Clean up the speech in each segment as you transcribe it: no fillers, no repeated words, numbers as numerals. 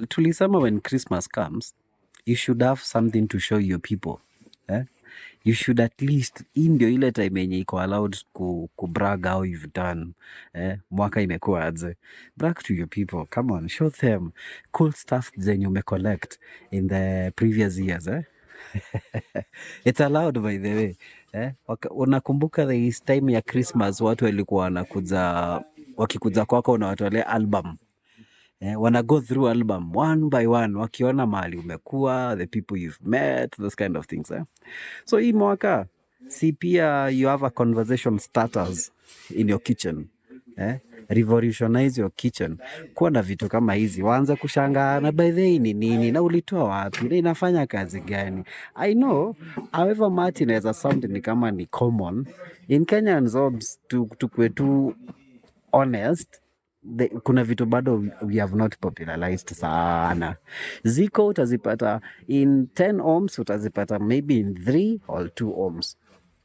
tulisema when Christmas comes, you should have something to show your people. You should at least, hii ndio ile time yenye iko allowed kubrag how you've done. Mwaka imekuwa aje. Brag to your people. Come on, show them cool stuff zenye umecollect in the previous years. It's allowed by the way. Unakumbuka the time ya Christmas watu walikuwa wakikuja kwako unawatolea album. Wanna go through album one by one, wakiona mahali umekuwa, the people you've met, those kind of things. So hii mwaka, si pia you have a conversation starters in your kitchen. Revolutionize your kitchen. Kuwa na vitu kama hizi, waanze kushangaa na by the way ni nini, na ulitoa wapi, na inafanya kazi gani. I know, however much inaweza sound ni kama ni common, in Kenya and Zobs, tukwe tu honest, kuna vitu bado we have not popularized sana. Ziko utazipata in 10 ohms, utazipata maybe in 3 or 2 ohms.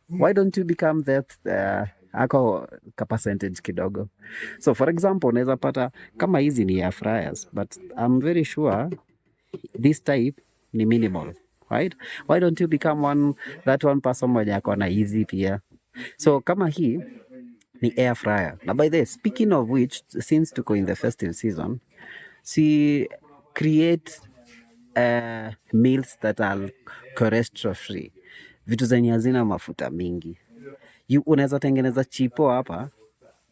Why don't you become that ako ka percentage kidogo? So for example, unaweza pata kama hizi ni air fryers, but I'm very sure this type ni minimal, right? Why don't you become that one person mwenye ako na hizi pia? So kama hii ni air fryer. Na by the way, speaking of which, since tuko in the festive season, create meals that are cholesterol free. Vitu zenye hazina mafuta mingi. Unaweza tengeneza chipo hapa,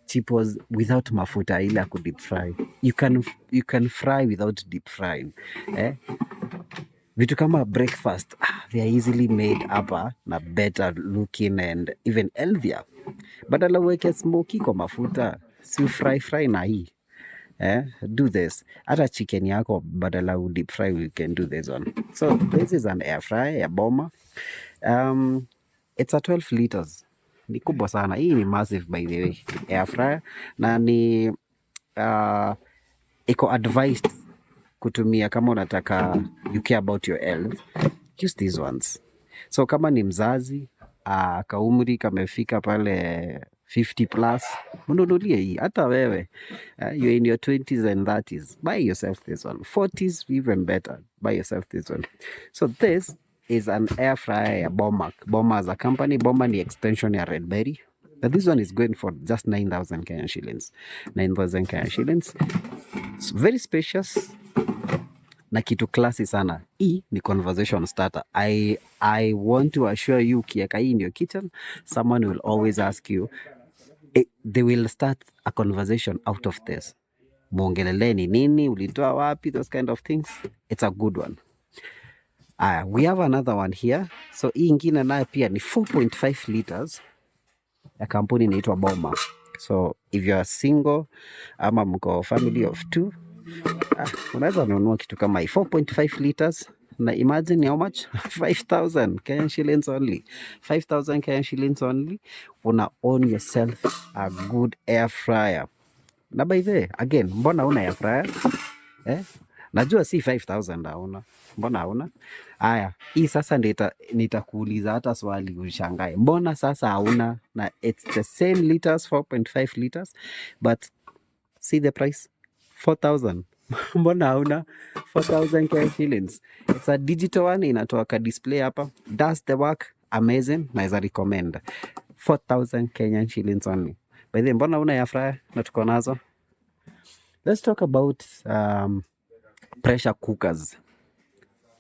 chipos without mafuta ile ya deep fry. You can fry without deep frying. Vitu kama breakfast, they are easily made hapa na better looking and even healthier. Badala uweke smoky kwa mafuta, si fry na hii. Do this. Hata chicken yako badala deep fry, we can do this one. So this is an air fryer ya Boma. It's a 12 liters. Ni kubwa sana. Hii ni massive by the way. Air fryer na ni iko advised kutumia kama unataka you care about your health. Use these ones. So kama ni mzazi kaumri kamefika pale 50 plus, mnunulie hii. Hata wewe you're in your 20s and 30s, buy yourself this one. 40s even better, buy yourself this one. So this is an air fryer ya Boma. Boma as a company, Boma ni extension ya Red Berry. But this one is going for just 9,000 Kenyan shillings. 9,000 Kenyan shillings. It's very spacious na kitu klasi sana. Hii ni conversation starter. I want to assure you, ukieka hii in your kitchen, someone will always ask you, they will start a conversation out of this. Muongelele ni nini, ulitoa wapi, those kind of things. It's a good one. We have another one here. So hii ingine nayo pia ni 4.5 liters ya kampuni inaitwa Boma. So if you are single ama mko family of 2, unaweza nunua kitu kama hii 4.5 liters na imagine how much 5,000 Kenyan shillings only. 5,000 Kenyan shillings only. Una own yourself a good air fryer. Na by the way, again, mbona una air fryer? Najua si 5,000 hauna. Mbona hauna? Aya, hii sasa nitakuuliza hata swali ushangae. Mbona sasa hauna? Na it's the same liters, 4.5 liters, but see the price? 4,000. Mbona hauna? 4,000 Kenyan shillings. It's a digital one, inatoa ka display hapa. Does the work amazing, naweza recommend. 4,000 Kenyan shillings only. By the way, mbona una air fryer na tuko nazo? Let's talk about pressure cookers,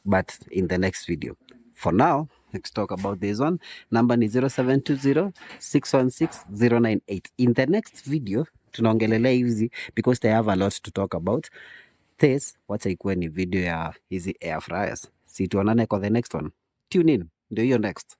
but in the next video. For now, let's talk about this one. Number ni 0720-616-098. In the next video, tunaongelelea hizi because they have a lot to talk about. This, wacha ikuwe ni video ya hizi air fryers. Si tuonane kwa the next one. Tune in. Ndio hiyo next.